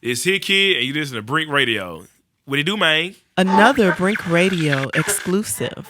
It's Hitkidd, and you listen to Brink Radio. What it do, man? Another Brink Radio exclusive.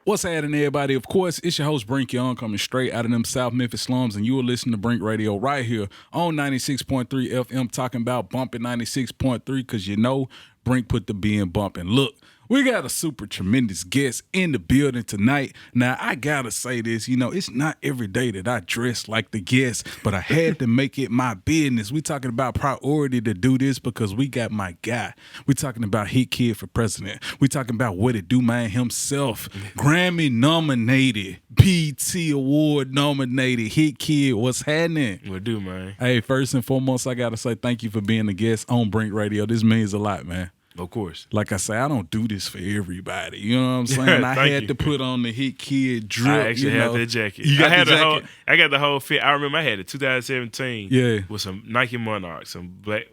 What's happening, everybody? Of course, it's your host, Brink On, coming straight out of them South Memphis slums, and you are listening to Brink Radio right here on 96.3 FM, talking about bumping 96.3, because you know Brink put the B in bumping. Look, we got a super tremendous guest in the building tonight. Now, I gotta say this, it's not every day that I dress like the guest, but I had to make it my business. We talking about priority to do this because we got my guy. We talking about Hitkidd for president. We talking about what it do, man, himself. Grammy nominated, BET Award nominated Hitkidd. What's happening? What it do, man? Hey, first and foremost, I gotta say thank you for being a guest on Brink Radio. This means a lot, man. Of course. Like I say, I don't do this for everybody. You know what I'm saying? I had to put on the Hitkidd drip. I actually had that jacket. You got the jacket? I got the whole fit. I remember I had it 2017. Yeah. With some Nike Monarchs, some black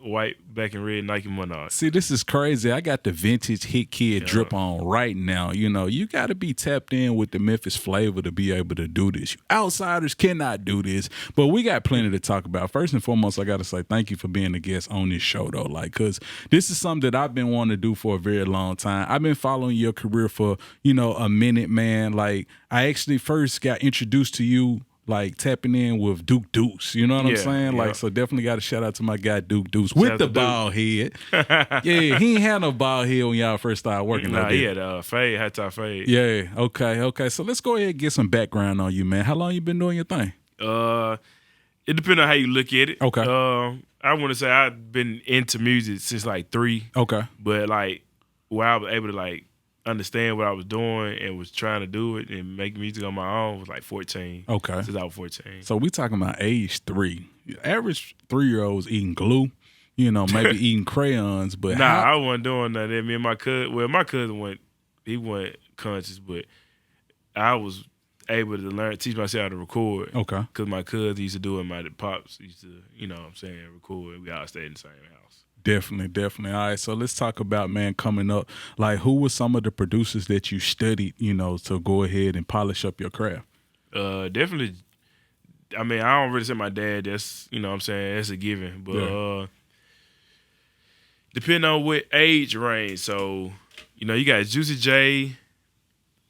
and red Nike Monarchs. See, this is crazy. I got the vintage Hitkidd drip on right now. You got to be tapped in with the Memphis flavor to be able to do this. Outsiders cannot do this, but we got plenty to talk about. First and foremost, I got to say thank you for being a guest on this show, though. Because this is something that I've been wanting to do for a very long time. I've been following your career for, a minute, man. Like, I actually first got introduced to you tapping in with Duke Deuce. You know what I'm saying? Yeah. So definitely got to shout out to my guy Duke Deuce with the bald head. Yeah, he ain't had no bald head when y'all first started working. Nah, he had a fade, high top fade. Yeah, okay. So let's go ahead and get some background on you, man. How long you been doing your thing? It depends on how you look at it. Okay. I want to say I've been into music since 3. Okay. But where I was able to understand what I was doing and was trying to do it and make music on my own was 14. Okay. Since I was 14. So we talking about age 3. Average 3-year-olds eating glue, maybe eating crayons, but I wasn't doing that. Me and my cousin, he went conscious, but I was able to teach myself how to record. Okay. Because my cousin used to do it, my pops used to, record. We all stayed in the same house. Definitely. All right, so let's talk about, man, coming up. Who were some of the producers that you studied, to go ahead and polish up your craft? Definitely. I mean, I don't really say my dad. That's, that's a given. But depending on what age range. So, you got Juicy J,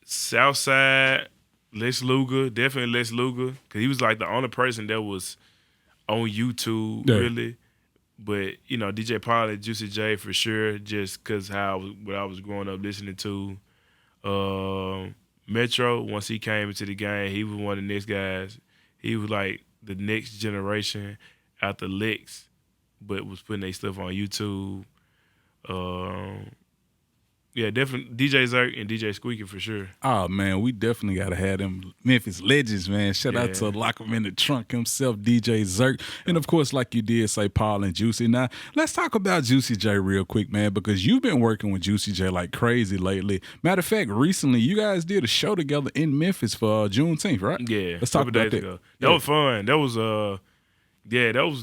Southside, Les Luger, definitely Les Luger, because he was the only person that was on YouTube, really. But, DJ Polly, Juicy J for sure, just because what I was growing up listening to. Metro, once he came into the game, he was one of the next guys. He was the next generation after Lex, but was putting their stuff on YouTube. Yeah, definitely DJ Zerk and DJ Squeaky for sure. Oh, man, we definitely got to have them Memphis legends, man. Shout out to Lock 'em in the Trunk himself, DJ Zerk. And, of course, like you did say, Paul and Juicy. Now, let's talk about Juicy J real quick, man, because you've been working with Juicy J like crazy lately. Matter of fact, recently, you guys did a show together in Memphis for Juneteenth, right? Yeah. Let's talk about that. Ago. That was fun. That was,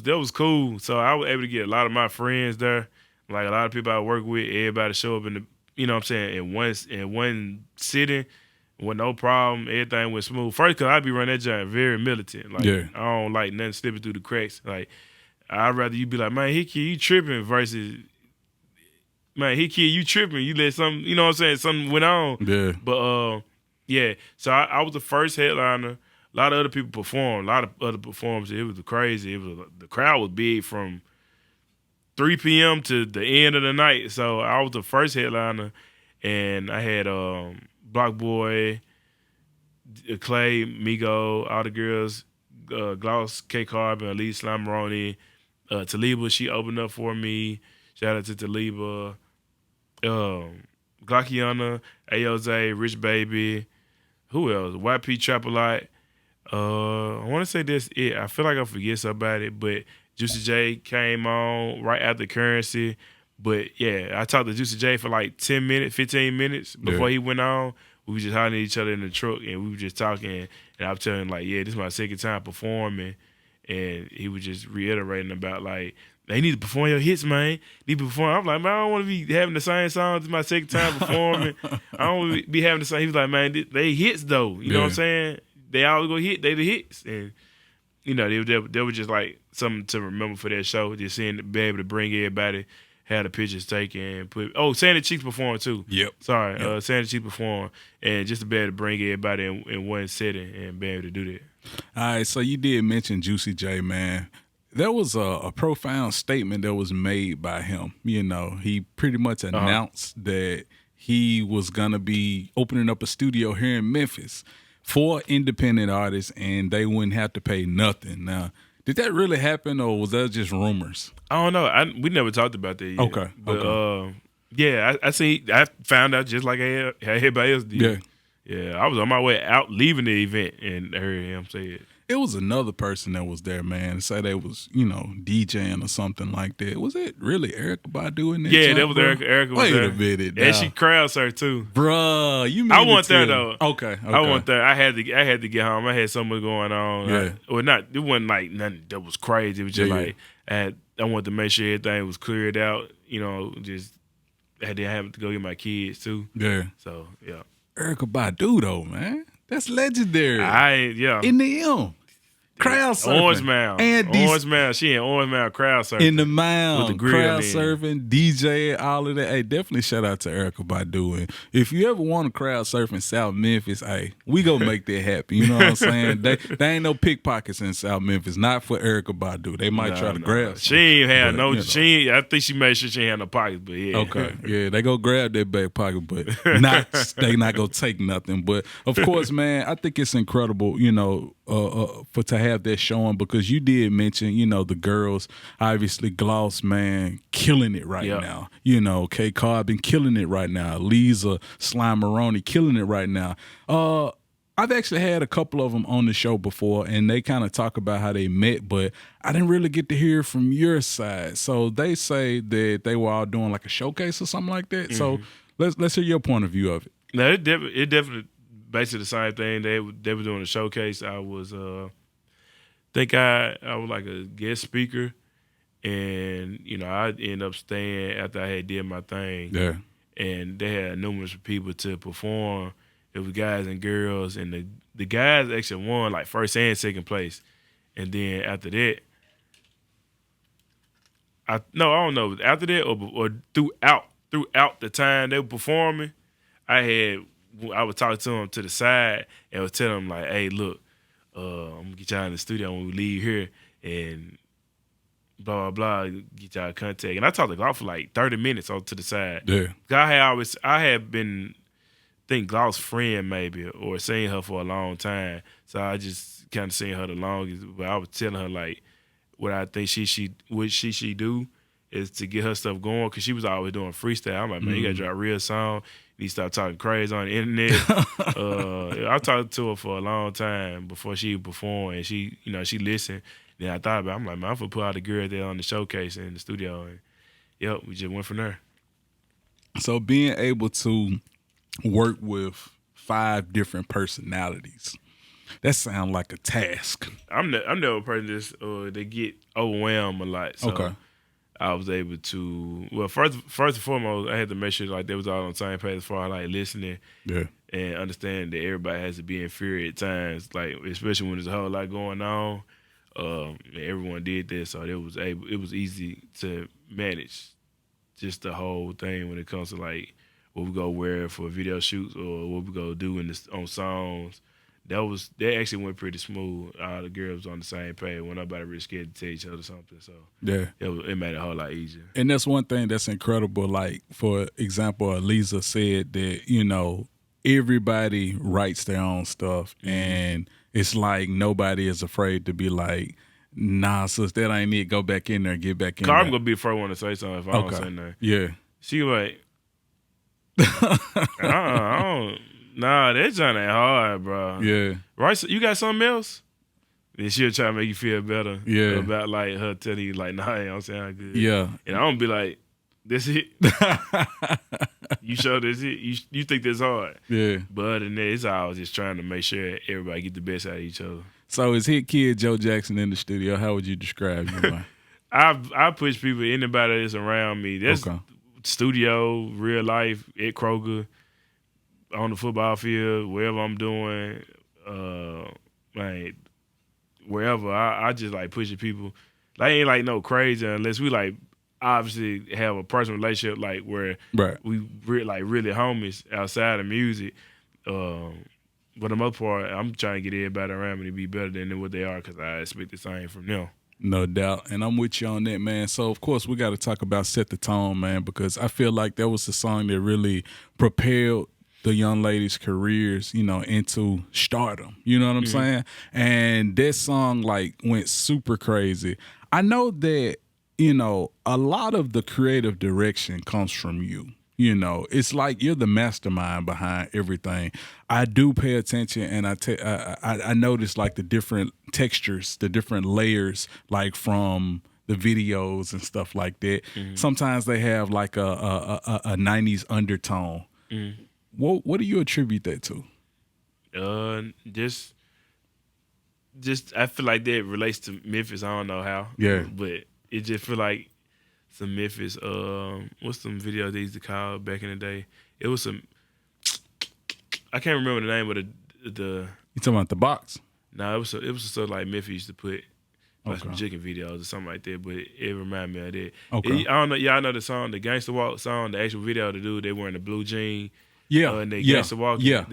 that was cool. So I was able to get a lot of my friends there. A lot of people I work with, everybody show up in the, in one sitting, with no problem, everything went smooth. First, because I be running that joint very militant. I don't like nothing slipping through the cracks. I'd rather you be like, man, Hitkidd, you tripping, versus, man, Hitkidd, you tripping. You let something, something went on. Yeah. But, so I was the first headliner. A lot of other people performed. A lot of other performers. It was crazy. The crowd was big from 3 p.m. to the end of the night. So I was the first headliner, and I had Block Boy, Clay, Migo, all the girls, Gloss, K Carbon, Elise, Slimeroni, Taliba, she opened up for me. Shout out to Taliba. Glockiana, Aleza, Rich Baby. Who else? YP Trap a lot. I want to say that's it. I feel like I forget somebody, but Juicy J came on right after Currency. But, I talked to Juicy J for 10 minutes, 15 minutes before he went on. We were just hollering at each other in the truck, and we were just talking. And I was telling him, this is my second time performing. And he was just reiterating about, they need to perform your hits, man. Need to perform. I'm like, man, I don't want to be having the same songs. It's my second time performing. I don't want to be having the same. He was like, man, they hits, though. You know what I'm saying? They always go hit. They the hits. And you know, they were just like something to remember for that show. Just seeing be able to bring everybody, had the pictures taken, and put. Oh, Sandy Cheeks performed too. Yep. Sorry, Yep. Sandy Cheeks performed, and just to be able to bring everybody in one setting and be able to do that. All right, so you did mention Juicy J, man. There was a profound statement that was made by him. You know, he pretty much announced that he was going to be opening up a studio here in Memphis for independent artists, and they wouldn't have to pay nothing. Now, did that really happen, or was that just rumors? I don't know. We never talked about that yet. Okay. But, yeah, I found out just like everybody else did. Yeah. Yeah, I was on my way out leaving the event and heard him say it. It was another person that was there, man. Say they was, DJing or something like that. Was it really Erykah Badu in there? Yeah, that was Erykah. Erykah was there. Wait a minute, and she crowd surfed too. Bruh, you mean I wasn't there though. Okay. I wasn't there. I had to get home. I had something going on. Yeah. It wasn't like nothing that was crazy. It was just I wanted to make sure everything was cleared out. Just I had to go get my kids too. Yeah. So yeah. Erykah Badu though, man. That's legendary. Yeah. In the M. Crowd surfing. Orange Mound. Orange Mound. She in Orange Mound crowd surfing. In the mound. With the grill crowd surfing, DJ, all of that. Hey, definitely shout out to Erykah Badu. And if you ever want to crowd surf in South Memphis, hey, we gonna make that happen. You know what I'm saying? They ain't no pickpockets in South Memphis. Not for Erykah Badu. They might try to grab She ain't had but, I think she made sure she ain't had no pockets, but yeah. Okay. Yeah, they go grab their back pocket, but they not gonna take nothing. But of course, man, I think it's incredible, for to have that showing, because you did mention, the girls, obviously Gloss, man, killing it right now. K Carbon killing it right now. Aleza, Slimeroni killing it right now. I've actually had a couple of them on the show before, and they kind of talk about how they met, but I didn't really get to hear from your side. So they say that they were all doing like a showcase or something like that. Mm-hmm. So let's hear your point of view of it. No, it definitely basically the same thing. They were doing a showcase. I was I was like a guest speaker, and I ended up staying after I had did my thing. Yeah, and they had numerous people to perform. It was guys and girls, and the guys actually won like first and second place, and then after that, I don't know after that or throughout the time they were performing, I would talk to them to the side and would tell them like, hey, look. I'm gonna get y'all in the studio when we leave here and blah blah blah. Get y'all contact, and I talked to Gloss for like 30 minutes on to the side. Yeah, I had been, think Gloss' friend maybe or seen her for a long time, so I just kind of seen her the longest. But I was telling her like what I think what she do is to get her stuff going, because she was always doing freestyle. I'm like, man, you gotta drop a real song. You need to start talking crazy on the internet. I talked to her for a long time before she performed, and she listened. Then I thought about it. I'm like, man, I'm gonna put all the girls there on the showcase in the studio, and we just went from there. So being able to work with 5 different personalities, that sounds like a task. I'm never a person that get overwhelmed a lot. So okay. I was able to, first and foremost, I had to make sure like they was all on the same page as far as like listening, and understand that everybody has to be in fear at times, like especially when there's a whole lot going on. Everyone did this, so it was easy to manage just the whole thing when it comes to like what we go wear for video shoots or what we go do on songs. That actually went pretty smooth. All the girls on the same page. When nobody really scared to tell each other something. So yeah, it made it a whole lot easier. And that's one thing that's incredible. Like, for example, Aleza said that, everybody writes their own stuff, and it's like nobody is afraid to be like, nah, sis, that ain't it. Go back in there, get back in there. I'm gonna be the first one to say something if I don't say nothing. Yeah. She like, I don't. Nah, that joint ain't hard, bro. Yeah. Right? So you got something else? Then she'll try to make you feel better. Yeah. About like her telling you like, nah, you don't sound good. Yeah. And I'm gonna be like, this it? You sure this it? You think this hard? Yeah. But other than that, it's always just trying to make sure everybody get the best out of each other. So is Hitkidd Joe Jackson in the studio? How would you describe you? I push people, anybody that's around me. That's okay. Studio, real life, at Kroger, on the football field, wherever I'm doing, man, wherever. I just like pushing people. Like ain't like no crazy unless we like obviously have a personal relationship like where Right. we really homies outside of music. For the most part, I'm trying to get everybody around me to be better than what they are because I expect the same from them. No doubt. And I'm with you on that, man. So, of course, we got to talk about Set the Tone, man, because I feel like that was the song that really propelled the young ladies' careers, into stardom. You know what I'm saying? And that song, like, went super crazy. I know that, a lot of the creative direction comes from you. It's like you're the mastermind behind everything. I do pay attention, and I notice like the different textures, the different layers, like from the videos and stuff like that. Sometimes they have like a 90s undertone. What do you attribute that to? Just I feel like that relates to Memphis. I don't know how. Yeah. But it just feel like some Memphis, what's some videos they used to call back in the day? It was some, I can't remember the name of the. You talking about the box? No, it was sort of like Memphis used to put like some chicken videos or something like that. But it reminded me of that. Okay. I don't know. Y'all know the song, the Gangsta Walk song, the actual video. The dude they wearing the blue jean. Yeah. And they Yeah. Gangsta Walk. Yeah.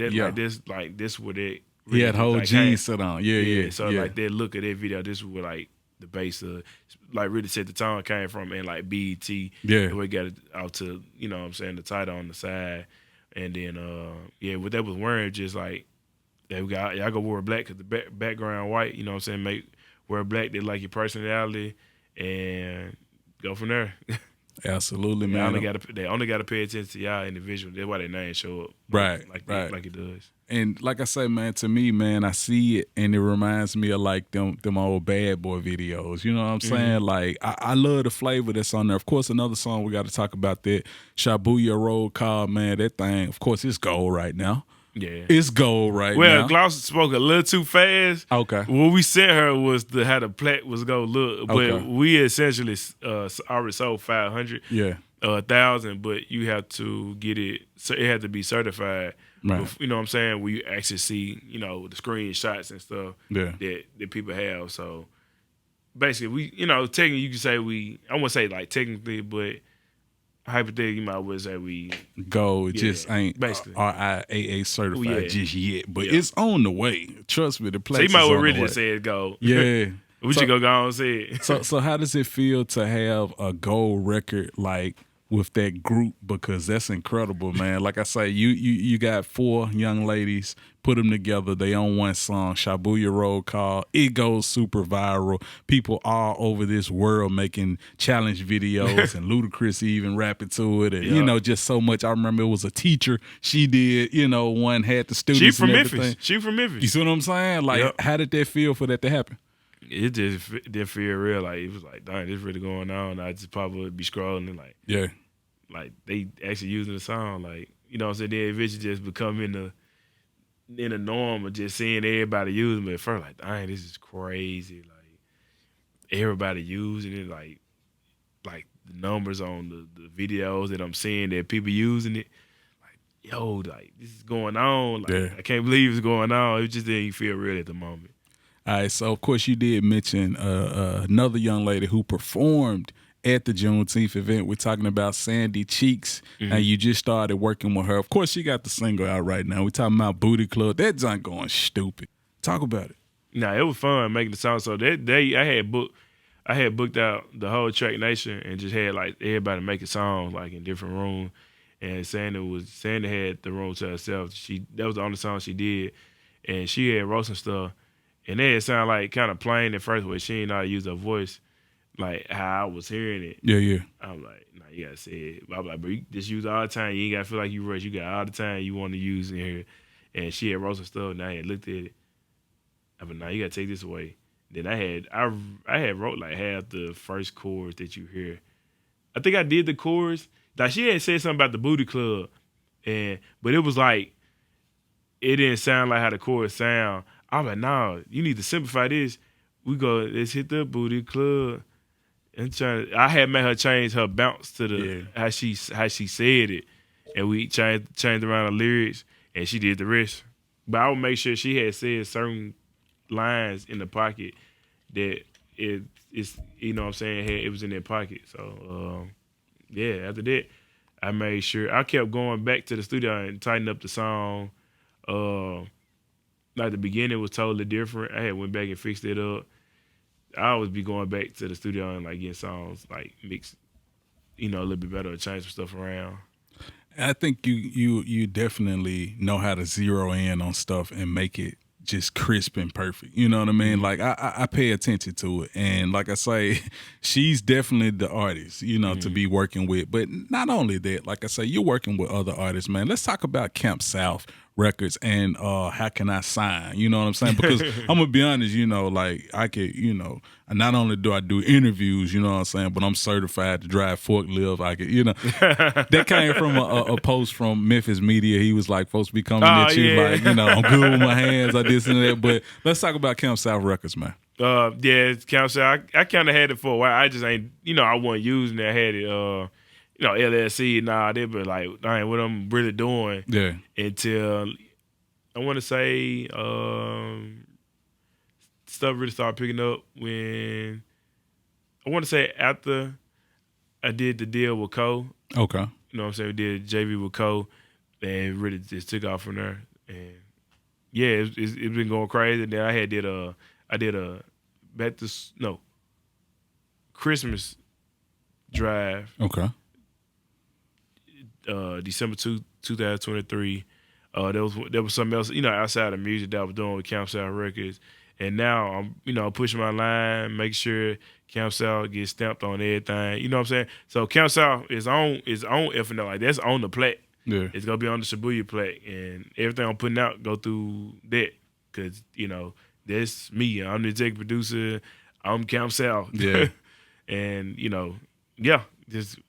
Like this what it. He had whole like, jeans set on. Yeah. So like that look at that video, this was where like the base of like really set the tone came from, and like BET. Yeah. We got it out to, what I'm saying, the title on the side. And then what they was wearing just like y'all go wear black because the background white, you know what I'm saying, wear black, they like your personality and go from there. Absolutely, man. They only gotta pay attention to y'all individual. That's why their name show up. Right. Like it does. And like I say, man, to me, man, I see it and it reminds me of like them old Bad Boy videos. You know what I'm saying? Like I love the flavor that's on there. Of course, another song we got to talk about that Shabooya Roll Call, man. That thing, of course, it's gold right now. Yeah, it's gold right now. Well, Gloss spoke a little too fast. Okay. What we sent her was how the plat was gonna look, but Okay. we essentially already sold 500. Yeah. 1,000, but you have to get it. So it had to be certified. Right. You know what I'm saying? Where you actually see, the screenshots and stuff Yeah. that people have. So basically, we, technically you can say I won't say like technically, but hypothetically, you might well say we gold. Just ain't basically RIAA certified just yet, but Yeah. it's on the way. Trust me, the place. So you might well on really the way. just say it's gold. Yeah. We should go on and say it. So how does it feel to have a gold record like with that group? Because that's incredible, man. Like I say, you got 4 young ladies, put them together. They on one song, Shabooya Roll Call. It goes super viral. People all over this world making challenge videos, and Ludacris even rapping to it, and just so much. I remember it was a teacher. She did, one had the students. She from and Memphis. everything. She from Memphis. You see what I'm saying? Like, how did that feel for that to happen? It just didn't feel real. Like it was like, dang, this really going on. I just probably would be scrolling and like they actually using the song, like, you know what I'm saying? Then eventually just become in the norm of just seeing everybody using it. At first, like, dang, this is crazy. Like everybody using it, like the numbers on the videos that I'm seeing that people using it. Like, yo, like this is going on. Like I can't believe it's going on. It just didn't feel real at the moment. All right, so of course you did mention another young lady who performed at the Juneteenth event. We're talking about Sandy Cheeks, and you just started working with her. Of course, she got the single out right now. We're talking about Booty Club. That junk going stupid. Talk about it. Nah, it was fun making the song. So that day, I had booked out the whole Track Nation and just had like everybody making songs like in different rooms. And Sandy had the room to herself. That was the only song she did, and she had wrote some stuff. And then it sounded like kind of plain at first, but she didn't know how to use her voice, like how I was hearing it. Yeah. I'm like, nah, you gotta say it. I'm like, bro, you just use it all the time. You ain't gotta feel like you rush. You got all the time you want to use in here. And she had wrote some stuff, and I had looked at it. I'm like, nah, you gotta take this away. Then I had wrote like half the first chorus that you hear. I think I did the chorus. Like she had said something about the Booty Club, but it was like it didn't sound like how the chorus sound. I'm like, nah, you need to simplify this. Let's hit the Booty Club. And I had made her change her bounce to how she said it, and we changed around the lyrics, and she did the rest. But I would make sure she had said certain lines in the pocket that it's you know what I'm saying, it was in their pocket. So yeah, after that I made sure I kept going back to the studio and tighten up the song. Like the beginning was totally different. I had went back and fixed it up. I always be going back to the studio and like getting songs like mixed, a little bit better, or change some stuff around. I think you definitely know how to zero in on stuff and make it just crisp and perfect. You know what I mean? Like I pay attention to it, and like I say, she's definitely the artist, to be working with. But not only that, like I say, you're working with other artists, man. Let's talk about Camp South Records and How Can I Sign? You know what I'm saying? Because I'm gonna be honest, like I could, not only do I do interviews, you know what I'm saying, but I'm certified to drive forklift. I could, that came from a post from Memphis media. He was like, "Folks be coming at you like, I'm good with my hands, like this and that." But let's talk about Camp South Records, man. Yeah, Camp South. I kind of had it for a while. I just ain't, I wasn't using it. I had it. LLC and all that, but like, dang, what I'm really doing. Yeah. Until I want to say stuff really started picking up when I want to say after I did the deal with Cole. Okay. You know what I'm saying? We did JV with Cole, and really just took off from there. And yeah, it's been going crazy. And then I did a Christmas drive. Okay. December 2023. There was something else, outside of music that I was doing with Camp South Records. And now I'm, pushing my line, make sure Camp South gets stamped on everything. You know what I'm saying? So Camp South is on FNL. Like, that's on the plaque. Yeah. It's going to be on the Shabooya plaque. And everything I'm putting out go through that. Because, that's me. I'm the executive producer. I'm Camp South. Yeah. And, yeah.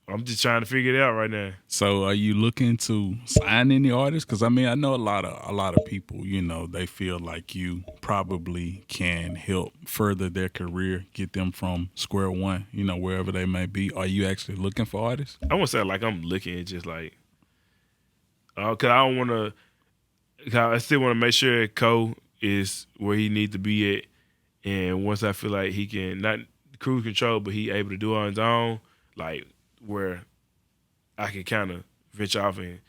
I'm just trying to figure it out right now. So, are you looking to sign any artists? Because I know a lot of people. They feel like you probably can help further their career, get them from square one. Wherever they may be. Are you actually looking for artists? I won't say like I'm looking. It's just like, cause I don't want to. I still want to make sure Cole is where he needs to be at, and once I feel like he can not cruise control, but he able to do it on his own. Like where I can kind of venture off and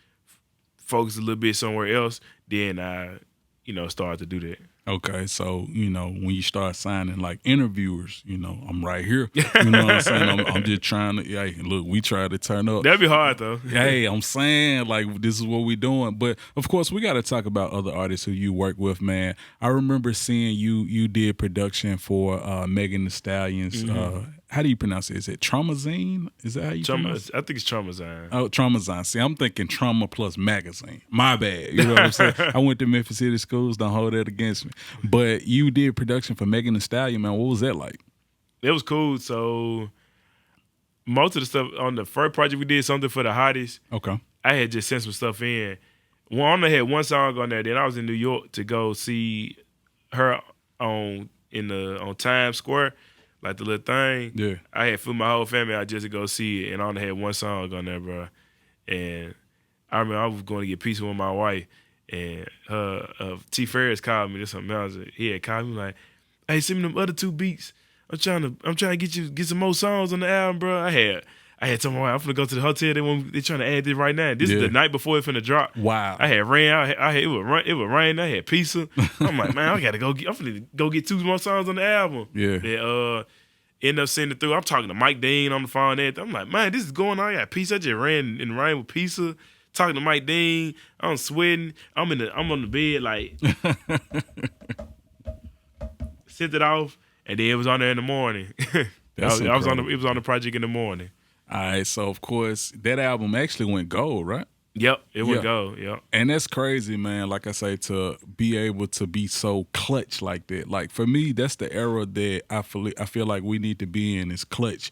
focus a little bit somewhere else, then I, start to do that. Okay, so, when you start signing like interviewers, I'm right here. You know what I'm saying? I'm just trying to, hey, look, we try to turn up. That'd be hard though. Hey, I'm saying like this is what we doing. But of course we gotta talk about other artists who you work with, man. I remember seeing you did production for Megan Thee Stallion's how do you pronounce it? Is it Traumazine? Is that how you pronounce it? I think it's Traumazine. Oh, Traumazine. See, I'm thinking Trauma plus Magazine. My bad. You know what I'm saying? I went to Memphis City Schools. Don't hold that against me. But you did production for Megan Thee Stallion, man. What was that like? It was cool. So most of the stuff on the first project we did something for the hottest. Okay. I had just sent some stuff in. I only had one song on there. Then I was in New York to go see her on Times Square. Like the little thing. Yeah. I had flew my whole family out just to go see it, and I only had one song on there, bro. And I remember I was going to get pizza with my wife, and T. Ferris called me. This something else. He had called me like, "Hey, send me them other two beats. I'm trying to get some more songs on the album, bro." I had told my wife, I'm finna go to the hotel. They trying to add this right now. This is the night before it finna drop. Wow. I had ran out. It would rain. I had pizza. I'm like, man, I'm finna go get two more songs on the album. Yeah. End up sending it through. I'm talking to Mike Dean on the phone. And I'm like, man, this is going on. I got pizza. I just ran in the rain with pizza. Talking to Mike Dean. I'm sweating. I'm on the bed like sent it off, and then it was on there in the morning. It was on the project in the morning. All right, so of course that album actually went gold, right? Yep, it would go. Yep, and that's crazy, man. Like I say, to be able to be so clutch like that. Like for me, that's the era that I feel like we need to be in is clutch,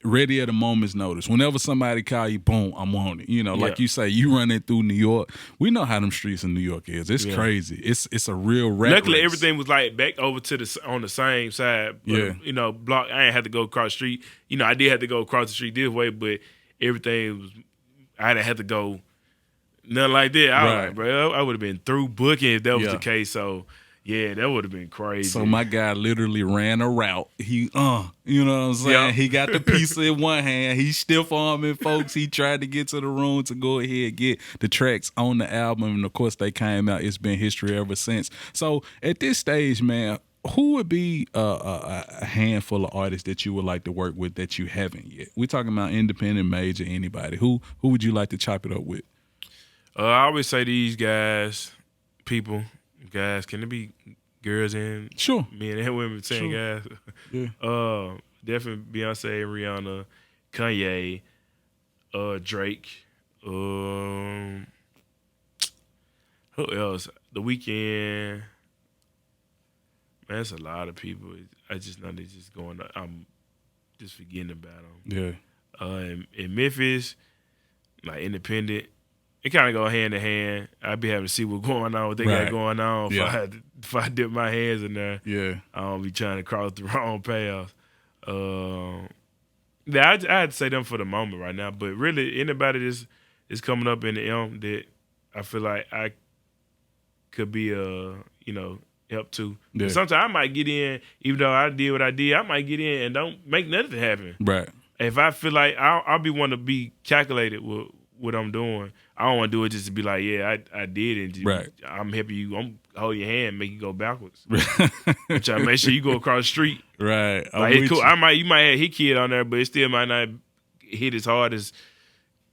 ready at a moment's notice. Whenever somebody call you, boom, I'm on it. Like you say, you running through New York. We know how them streets in New York is. It's crazy. It's a real rat Luckily, race. everything was like back over to on the same side. But, block. I ain't had to go across the street. I did have to go across the street this way, but everything was. I didn't have to go. Nothing like that. I was like, bro, I would have been through booking if that was the case. So, Yeah, that would have been crazy. So my guy literally ran a route. He, you know what I'm saying? Yep. He got the pizza in one hand. He stiff arming folks. He tried to get to the room to go ahead and get the tracks on the album. And of course, they came out. It's been history ever since. So at this stage, man, who would be a handful of artists that you would like to work with that you haven't yet? We're talking about independent, major, anybody. Who would you like to chop it up with? I always say these guys, guys, can it be girls and Sure, men and women saying Sure. guys? Yeah. Definitely Beyonce, Rihanna, Kanye, Drake. Who else? The Weeknd. Man, that's a lot of people. I just know they're just going. I'm just forgetting about them. Yeah. In Memphis, like independent, it kind of go hand in hand. I'd be having to see what's going on, what they got going on. If I dip my hands in there, I don't be trying to cross the wrong paths. Yeah, I had to say them for the moment right now. But really, anybody that's coming up in the M that I feel like I could be help to. Yeah. Sometimes I might get in, even though I did what I did, I might get in and don't make nothing happen. Right. If I feel like I'll be wanting to be calculated with what I'm doing. I don't want to do it just to be like, yeah, I did it. Right. I'm helping you. I'm hold your hand, make you go backwards. I'm trying to make sure you go across the street. Right. Like, it's cool. You might have Hitkidd on there, but it still might not hit as hard as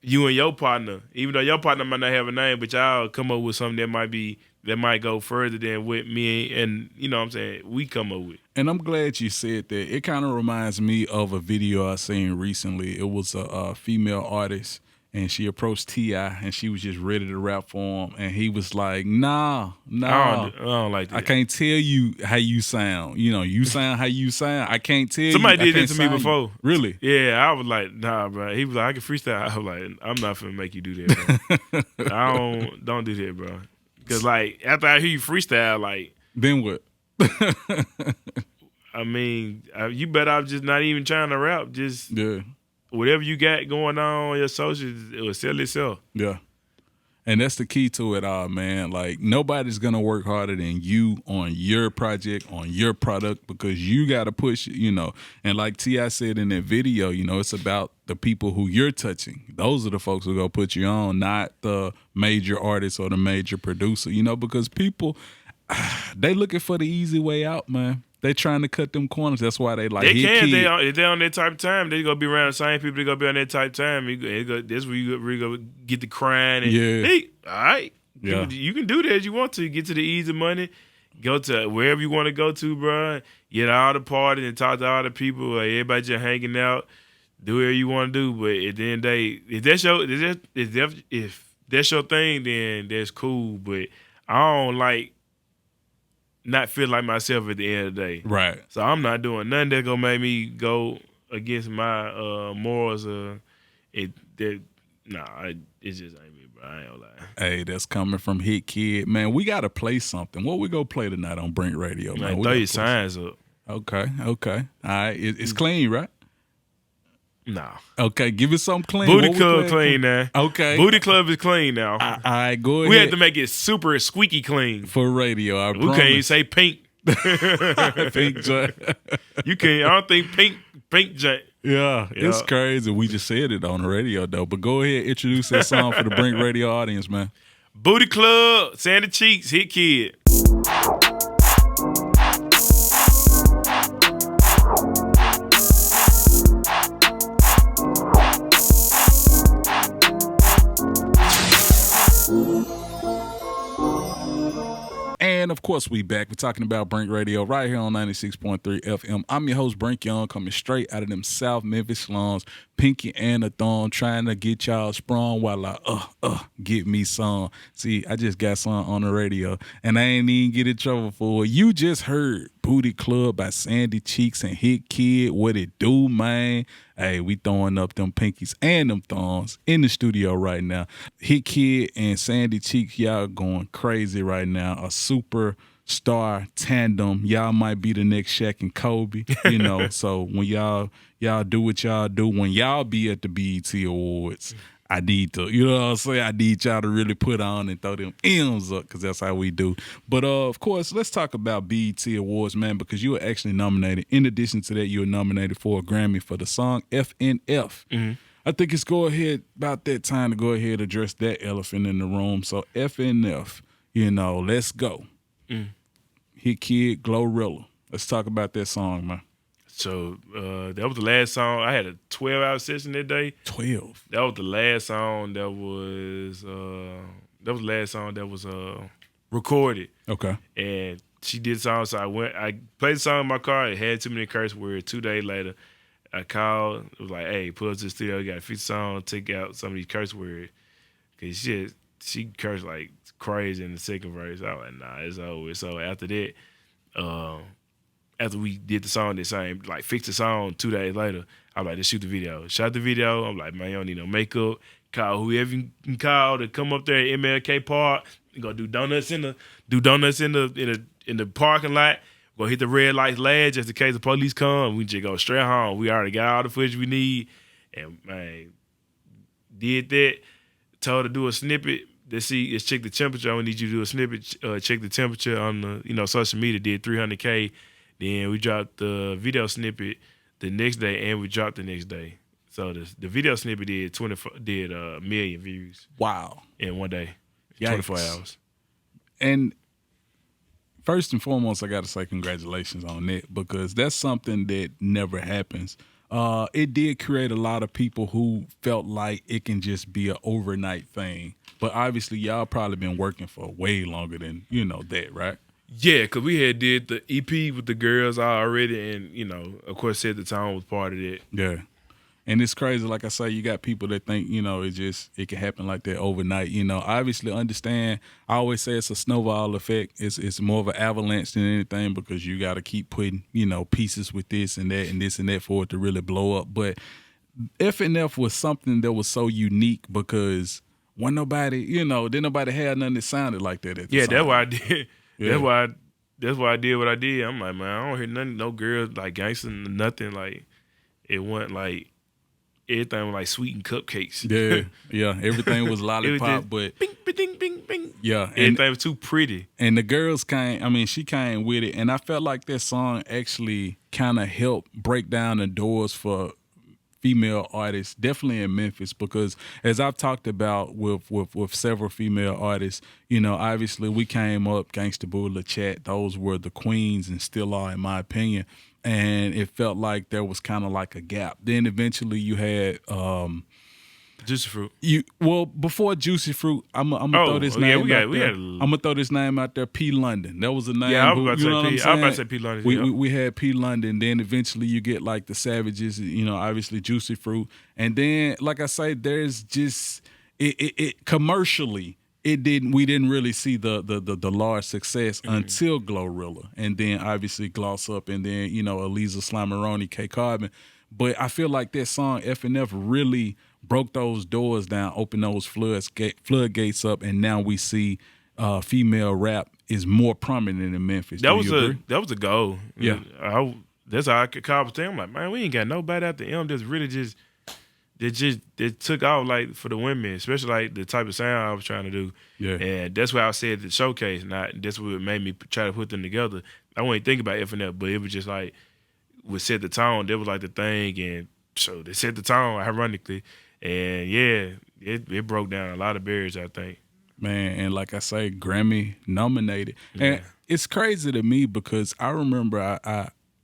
you and your partner. Even though your partner might not have a name, but y'all come up with something that might go further than what me and you know what I'm saying, we come up with. And I'm glad you said that. It kind of reminds me of a video I seen recently. It was a female artist, and she approached T.I., and she was just ready to rap for him. And he was like, nah. I don't like that. I can't tell you how you sound. You know, you sound how you sound. I can't tell Somebody you. did that to me before. Really? Yeah, I was like, nah, bro. He was like, I can freestyle. I was like, I'm not finna make you do that, bro. don't do that, bro. Because, like, after I hear you freestyle, like... Then what? I mean, you better off just not even trying to rap. Just whatever you got going on your socials, it will sell itself. Yeah. And that's the key to it all, man. Like, nobody's going to work harder than you on your project, on your product, because you got to push it, you know. And like T.I. said in that video, you know, it's about the people who you're touching. Those are the folks who are going to put you on, not the major artist or the major producer, you know, because people, they looking for the easy way out, man. They trying to cut them corners. That's why they like if they on that type of time, they gonna be around the same people. They gonna be on that type of time. That's where you really gonna get the crying. And, hey, all right, you can do that as you want to. Get to the easy money. Go to wherever you want to go to, bro. Get all the parties and talk to all the people. Like, everybody just hanging out. Do whatever you want to do. But at the end of the day, if that's your thing, then that's cool. But I don't like not feel like myself at the end of the day. Right. So I'm not doing nothing that's gonna make me go against my morals. It just ain't me, bro. I ain't gonna lie. Hey, that's coming from Hitkidd. Man, we gotta play something. What we gonna play tonight on Brink Radio, man? Throw your signs up. Okay. All right. It's clean, right? Nah. Okay, give us something clean. Booty Club clean now. Okay. Booty Club is clean now. All right, go ahead. We had to make it super squeaky clean. For radio, We can't even say pink. Pink joint. You can't. I don't think pink joint. Yeah, it's crazy. We just said it on the radio, though. But go ahead, introduce that song for the Brink Radio audience, man. Booty Club, Sandy Cheeks, Hitkidd. And of course, we back. We're talking about Brink Radio right here on 96.3 FM. I'm your host, Brink Young, coming straight out of them South Memphis slums, pinky and a thumb, trying to get y'all sprung while I get me some. See, I just got some on the radio, and I ain't even get in trouble for it. You just heard Booty Club by Sandy Cheeks and Hitkidd. What it do, man? Hey, we throwing up them pinkies and them thumbs in the studio right now. Hitkidd and Sandy Cheeks, y'all going crazy right now. A superstar tandem. Y'all might be the next Shaq and Kobe, you know. So when y'all do what y'all do, when y'all be at the BET Awards, I need to, you know what I'm saying? I need y'all to really put on and throw them M's up because that's how we do. But, of course, let's talk about BET Awards, man, because you were actually nominated. In addition to that, you were nominated for a Grammy for the song FNF. Mm-hmm. I think it's about that time to go ahead and address that elephant in the room. So FNF, let's go. Hitkidd, Glorilla. Let's talk about that song, man. So that was the last song. I had a 12-hour session that day. 12. That was the last song that was recorded. Okay. And she did the song, so I played the song in my car. It had too many curse words. 2 days later, I called. It was like, hey, pull up to the studio. You got to fix the song, take out some of these curse words. Because she cursed like crazy in the second verse. I was like, nah, it's over. So after that, after we did the song, fixed the song 2 days later, I was like, let's shoot the video. Shot the video. I'm like, man, you don't need no makeup. Call whoever you can call to come up there at MLK Park. You gonna do donuts in the parking lot. Gonna hit the red light last just in case the police come. We just go straight home. We already got all the footage we need. And man, did that. Told her to do a snippet. Let's check the temperature. I need you to do a snippet. Check the temperature on the social media. Did 300K. Then we dropped the video snippet the next day, and we dropped the next day. So the video snippet did a million views. Wow! In one day, Yikes. 24 hours. And first and foremost, I got to say congratulations on that because that's something that never happens. It did create a lot of people who felt like it can just be an overnight thing, but obviously y'all probably been working for way longer than that, right? Yeah, because we had did the EP with the girls already and, of course, Set the Tone was part of it. Yeah. And it's crazy. Like I say, you got people that think, it can happen like that overnight. Obviously understand, I always say it's a snowball effect. It's more of an avalanche than anything because you got to keep putting, pieces with this and that for it to really blow up. But FNF was something that was so unique because when nobody, didn't nobody have nothing that sounded like that at the time. That's why I did. Yeah. That's why I did what I did. I'm like, man, I don't hear nothing, no girls like gangster, nothing. Like, it wasn't like, everything was like sweet and cupcakes. Yeah. Everything was lollipop, but bing, bing, bing, bing. Yeah, everything was too pretty. And the girls she came with it, and I felt like that song actually kind of helped break down the doors for female artists, definitely in Memphis, because as I've talked about with several female artists, obviously we came up, Gangsta Boo, La Chat, those were the queens and still are, in my opinion. And it felt like there was kind of like a gap. Then eventually you had Juicy Fruit. Before Juicy Fruit, I'm gonna throw this name out there. I'm gonna throw this name out there. P. London. That was a name. Yeah, I was about to say P. London. We had P. London. Then eventually you get like the Savages. Obviously Juicy Fruit. And then, like I say, there's just it commercially. We didn't really see the large success until Glorilla, and then obviously Gloss Up, and then Aleza, Slimeroni, K Carbon. But I feel like that song FNF really broke those doors down, opened those floodgates up, and now we see female rap is more prominent in Memphis. That was a goal. Yeah, that's how I could call it. I'm like, man, we ain't got nobody after M that's really just. It took off like for the women, especially like the type of sound I was trying to do. Yeah. And that's why I said the showcase. That's what made me try to put them together. I wasn't think about FNF, but it was just like would set the tone. That was like the thing, and so they set the tone ironically. And yeah, it broke down a lot of barriers, I think. Man, and like I say, Grammy nominated. Yeah. And it's crazy to me because I remember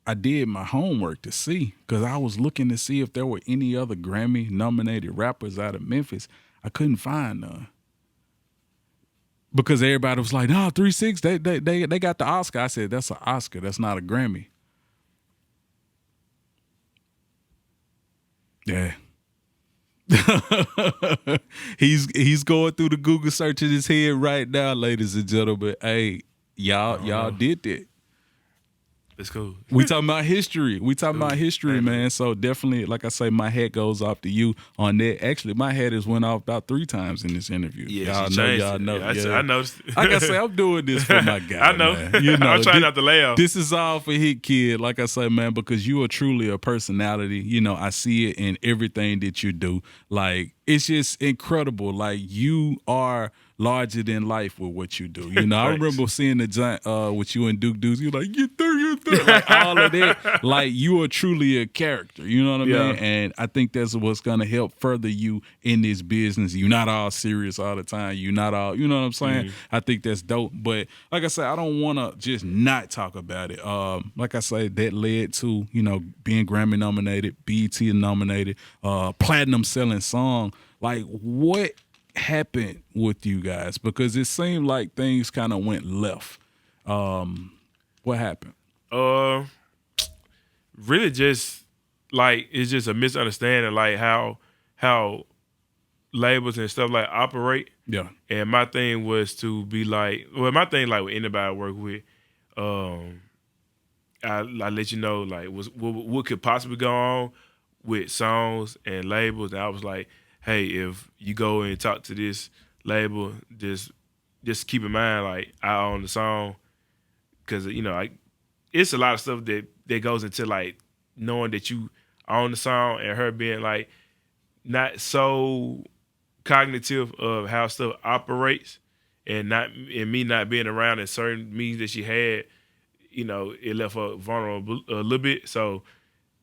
I did my homework to see because I was looking to see if there were any other Grammy-nominated rappers out of Memphis. I couldn't find none because everybody was like, "No, 3 6, they got the Oscar." I said, "That's an Oscar. That's not a Grammy." Yeah. He's going through the Google search in his head right now, ladies and gentlemen. Hey, y'all did that. It's cool. We talking about history. Man. So definitely, like I say, my hat goes off to you on that. Actually, my hat has went off about 3 times in this interview. Yeah, y'all know. Yeah, I noticed. Like I say, I'm doing this for my guy. I know. Man. I'm trying not to lay off. This is all for Hitkidd. Like I say, man, because you are truly a personality. I see it in everything that you do. Like, it's just incredible. Like, you are larger than life with what you do. You know, I remember seeing the giant with you and Duke Deuce. You're like, get through. Like, all of that. Like, you are truly a character. You know what I mean? And I think that's what's going to help further you in this business. You're not all serious all the time. You're not all, you know what I'm saying? I think that's dope. But like I said, I don't want to just not talk about it. Like I said, that led to, you know, being Grammy nominated, BET nominated, platinum selling song. Like, what happened with you guys? Because it seemed like things kind of went left. What happened? Really just like it's just a misunderstanding, like how labels and stuff like operate. Yeah. And my thing was to be like, well, my thing like with anybody I work with, I let you know like what could possibly go on with songs and labels. And I was like, hey, if you go and talk to this label, just keep in mind like I own the song, because you know it's a lot of stuff that goes into like knowing that you own the song, and her being like not so cognitive of how stuff operates, and me not being around in certain meetings that she had, you know, it left her vulnerable a little bit. So,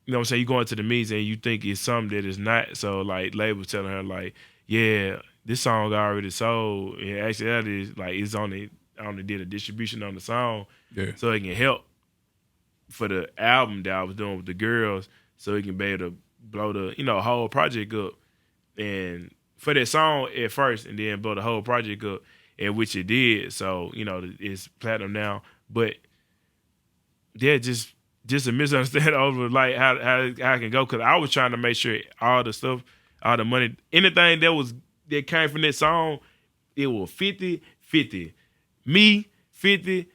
you know what I'm saying, you go into the meetings and you think it's something that is not. So like labels telling her like, yeah, this song already sold, and actually that is like it's only did a distribution on the song, so it can help for the album that I was doing with the girls, so it can be able to blow the, you know, whole project up. And for that song at first, and then blow the whole project up, and which it did. So, you know, it's platinum now. But yeah, just a misunderstanding over like how I can go, because I was trying to make sure all the stuff, all the money, anything that came from that song, it was 50-50. Me 50,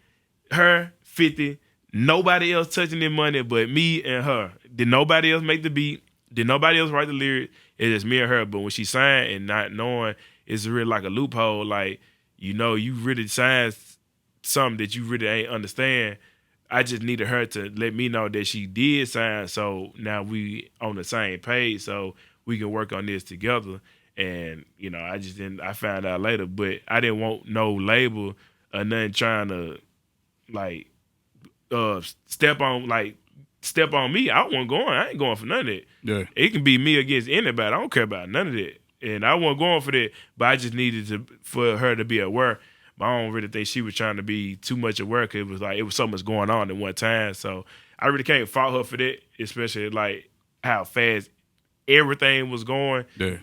her 50. Nobody else touching their money but me and her. Did nobody else make the beat? Did nobody else write the lyrics? It's just me and her. But when she signed and not knowing, it's really like a loophole. Like, you know, you really signed something that you really ain't understand. I just needed her to let me know that she did sign, so now we on the same page, so we can work on this together. And, you know, I found out later, but I didn't want no label or nothing trying to, like, step on me. I wasn't going. I ain't going for none of that. Yeah. It can be me against anybody. I don't care about none of that. And I wasn't going for that, but I just needed for her to be aware. But I don't really think she was trying to be too much aware, because it was so much going on at one time. So I really can't fault her for that, especially like how fast everything was going. Yeah.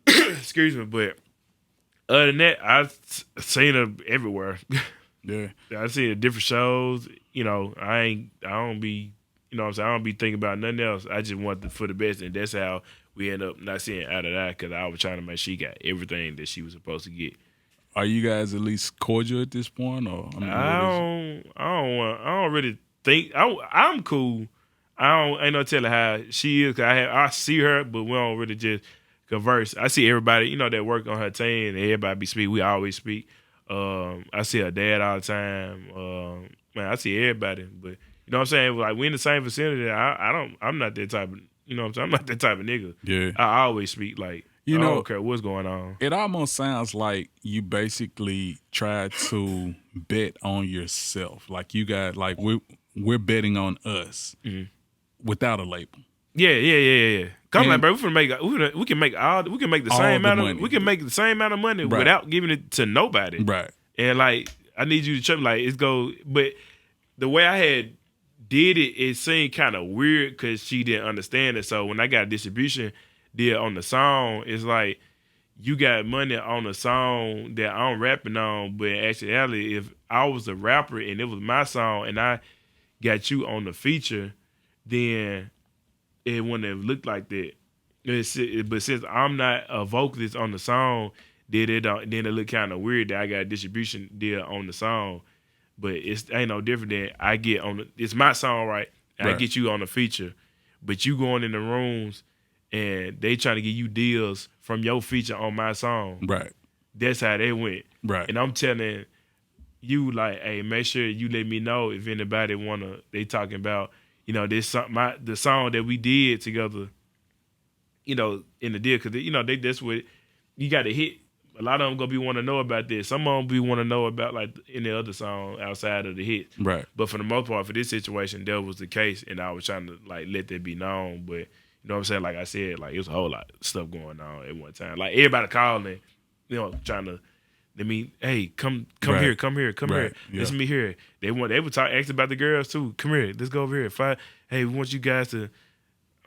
Excuse me, but other than that, I've seen her everywhere. Yeah. I've seen her at different shows. You know, I don't be, you know what I'm saying, I don't be thinking about nothing else. I just want for the best, and that's how we end up not seeing out of that, because I was trying to make sure she got everything that she was supposed to get. Are you guys at least cordial at this point, or I don't really think I'm cool. Ain't no telling how she is. 'Cause I see her, but we don't really just converse. I see everybody, you know, that work on her team, and everybody be speak. We always speak. I see her dad all the time. Man, I see everybody, but you know what I'm saying. Like, we in the same vicinity. I'm not that type of, you know what I'm saying. I'm not that type of nigga. Yeah. I always speak like. I don't care what's going on. It almost sounds like you basically tried to bet on yourself. Like, you got, like, we're betting on us without a label. Yeah. Come on, bro. We can make the same amount of money. We can make the same amount of money without giving it to nobody. Right. And like, I need you to check. Like, but the way I had did it, it seemed kind of weird because she didn't understand it. So when I got a distribution deal on the song, it's like you got money on the song that I'm rapping on, but actually, if I was a rapper and it was my song and I got you on the feature, then it wouldn't have looked like that. But since I'm not a vocalist on the song, then it look kind of weird that I got a distribution deal on the song. But it ain't no different than I get it's my song, right? I get you on the feature, but you going in the rooms and they trying to get you deals from your feature on my song. Right. That's how they went. Right. And I'm telling you, like, hey, make sure you let me know if anybody they talking about, you know, the song that we did together. in the deal because that's what you got to hit. A lot of them gonna be want to know about this. Some of them be want to know about like any other song outside of the hit. Right. But for the most part, for this situation, that was the case, and I was trying to like let that be known. But you know what I'm saying? Like I said, like it was a whole lot of stuff going on at one time. Like everybody calling, trying to. I mean, hey, come right. here, come here. Yeah. Listen to me here. They would talk ask about the girls too. Come here, let's go over here. Hey, we want you guys to.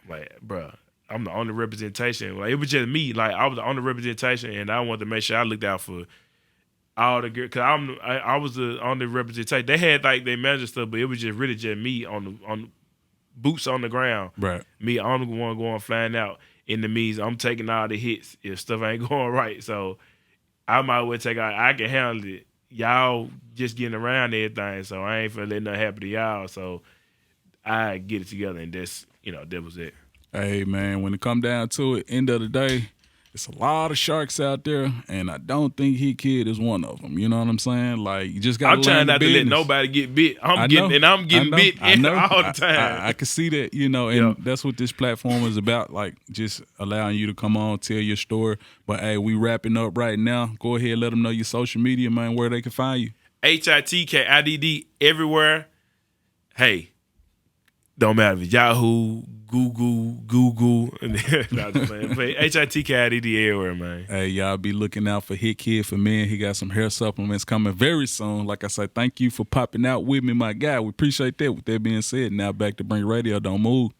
I'm like, bruh, I'm the only representation. Like it was just me. Like I was the only representation, and I wanted to make sure I looked out for all the girls. Cause I was the only representation. They had like their manager stuff, but it was just really just me on boots on the ground. Right. Me, I'm the one going flying out. In the means, I'm taking all the hits if stuff ain't going right. So I might well take out. I can handle it. Y'all just getting around everything, so I ain't finna let nothing happen to y'all. So I get it together, and that's that was it. Hey, man, when it come down to it, end of the day, it's a lot of sharks out there, and I don't think Hitkidd is one of them. You know what I'm saying? Like, you just got to I'm trying not to let nobody get bit. I'm getting bit all the time. I can see that, and that's what this platform is about, like just allowing you to come on, tell your story. But, hey, we wrapping up right now. Go ahead, let them know your social media, man, where they can find you. HITKIDD everywhere. Hey, don't matter if it's Yahoo, Google, and not just playing. But HITKIDD everywhere, man. Hey, y'all be looking out for Hitkidd for men. He got some hair supplements coming very soon. Like I said, thank you for popping out with me, my guy. We appreciate that. With that being said, now back to Brink Radio. Don't move.